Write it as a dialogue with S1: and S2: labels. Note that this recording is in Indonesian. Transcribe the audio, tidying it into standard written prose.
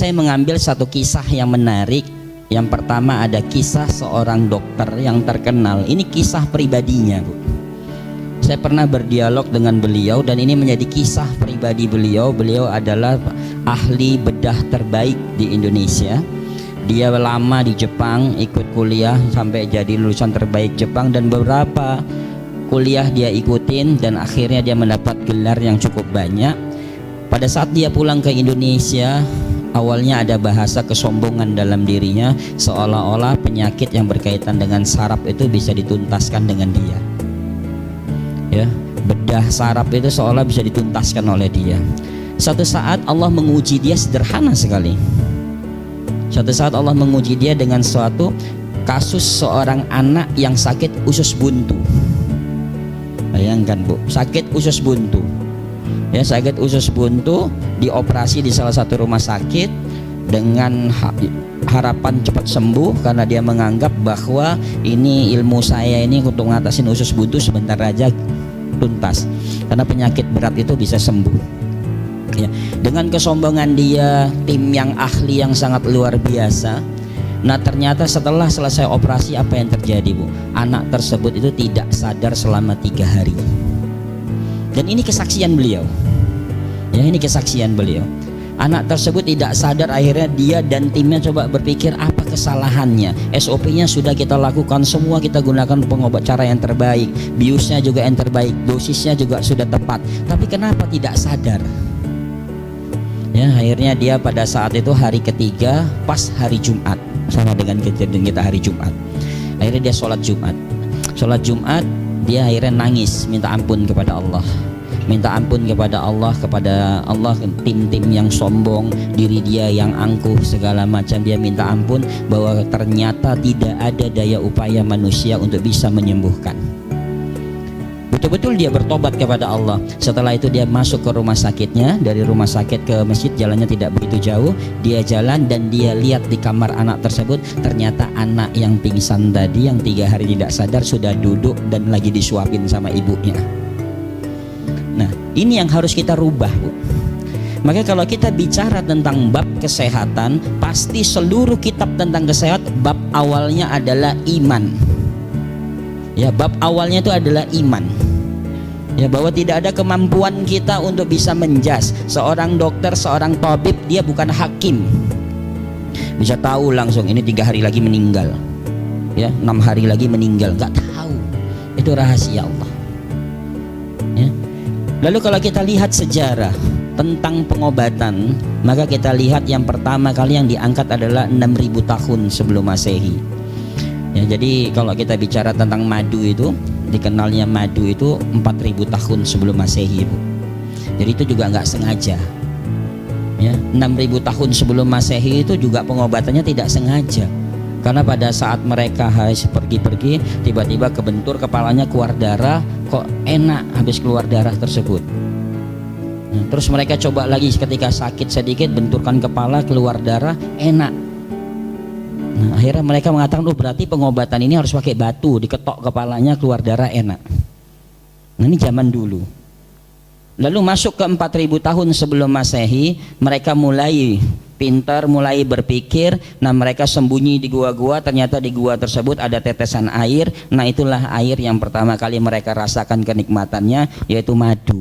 S1: saya mengambil satu kisah yang menarik. Yang pertama ada kisah seorang dokter yang terkenal. Ini kisah pribadinya, Bu. Saya pernah berdialog dengan beliau dan ini menjadi kisah pribadi beliau. Beliau adalah ahli bedah terbaik di Indonesia. Dia lama di Jepang, ikut kuliah sampai jadi lulusan terbaik Jepang, dan beberapa kuliah dia ikutin dan akhirnya dia mendapat gelar yang cukup banyak. Pada saat dia pulang ke Indonesia, awalnya ada bahasa kesombongan dalam dirinya, seolah-olah penyakit yang berkaitan dengan saraf itu bisa dituntaskan dengan dia. Ya, bedah saraf itu seolah bisa dituntaskan oleh dia. Satu saat Allah menguji dia, sederhana sekali. Satu saat Allah menguji dia dengan suatu kasus seorang anak yang sakit usus buntu. Bayangkan, Bu, sakit usus buntu. Ya, sakit usus buntu, dioperasi di salah satu rumah sakit dengan harapan cepat sembuh karena dia menganggap bahwa ini ilmu saya ini untuk ngatasin usus buntu sebentar aja tuntas, karena penyakit berat itu bisa sembuh. Ya, dengan kesombongan dia, tim yang ahli yang sangat luar biasa. Nah, ternyata setelah selesai operasi apa yang terjadi, Bu? Anak tersebut itu tidak sadar selama 3 hari. Dan ini kesaksian beliau. Ya, ini kesaksian beliau. Anak tersebut tidak sadar, akhirnya dia dan timnya coba berpikir apa kesalahannya. SOP-nya sudah kita lakukan semua, kita gunakan pengobat cara yang terbaik, biusnya juga yang terbaik, dosisnya juga sudah tepat, tapi kenapa tidak sadar? Ya, akhirnya dia pada saat itu hari ketiga pas hari Jumat, sama dengan kejadian kita hari Jumat. Akhirnya dia sholat Jumat. Sholat Jumat dia akhirnya nangis minta ampun kepada Allah. Minta ampun kepada Allah, tim-tim yang sombong, diri dia yang angkuh segala macam. Dia minta ampun bahwa ternyata tidak ada daya upaya manusia untuk bisa menyembuhkan. Betul-betul dia bertobat kepada Allah. Setelah itu dia masuk ke rumah sakitnya. Dari rumah sakit ke masjid jalannya tidak begitu jauh. Dia jalan dan dia lihat di kamar anak tersebut, ternyata anak yang pingsan tadi yang 3 hari tidak sadar sudah duduk dan lagi disuapin sama ibunya. Nah, ini yang harus kita rubah, Bu. Maka kalau kita bicara tentang bab kesehatan, pasti seluruh kitab tentang kesehatan bab awalnya adalah iman. Ya, bab awalnya itu adalah iman. Ya, bahwa tidak ada kemampuan kita untuk bisa menjas. Seorang dokter, seorang tabib, dia bukan hakim. Bisa tahu langsung ini 3 hari lagi meninggal. Ya, 6 hari lagi meninggal, nggak tahu. Itu rahasia Allah. Ya. Lalu kalau kita lihat sejarah tentang pengobatan, maka kita lihat yang pertama kali yang diangkat adalah 6000 tahun sebelum Masehi. Ya, jadi kalau kita bicara tentang madu itu, dikenalnya madu itu 4000 tahun sebelum Masehi, Bu. Jadi itu juga nggak sengaja. Ya, 6000 tahun sebelum Masehi itu juga pengobatannya tidak sengaja. Karena pada saat mereka habis pergi-pergi, tiba-tiba kebentur kepalanya keluar darah, kok enak habis keluar darah tersebut. Nah, terus mereka coba lagi ketika sakit sedikit, benturkan kepala keluar darah, enak. Nah, akhirnya mereka mengatakan, oh berarti pengobatan ini harus pakai batu, diketok kepalanya keluar darah enak. Nah, ini zaman dulu. Lalu masuk ke 4000 tahun sebelum Masehi, mereka mulai pintar, mulai berpikir. Nah, mereka sembunyi di gua-gua, ternyata di gua tersebut ada tetesan air. Nah, itulah air yang pertama kali mereka rasakan kenikmatannya, yaitu madu.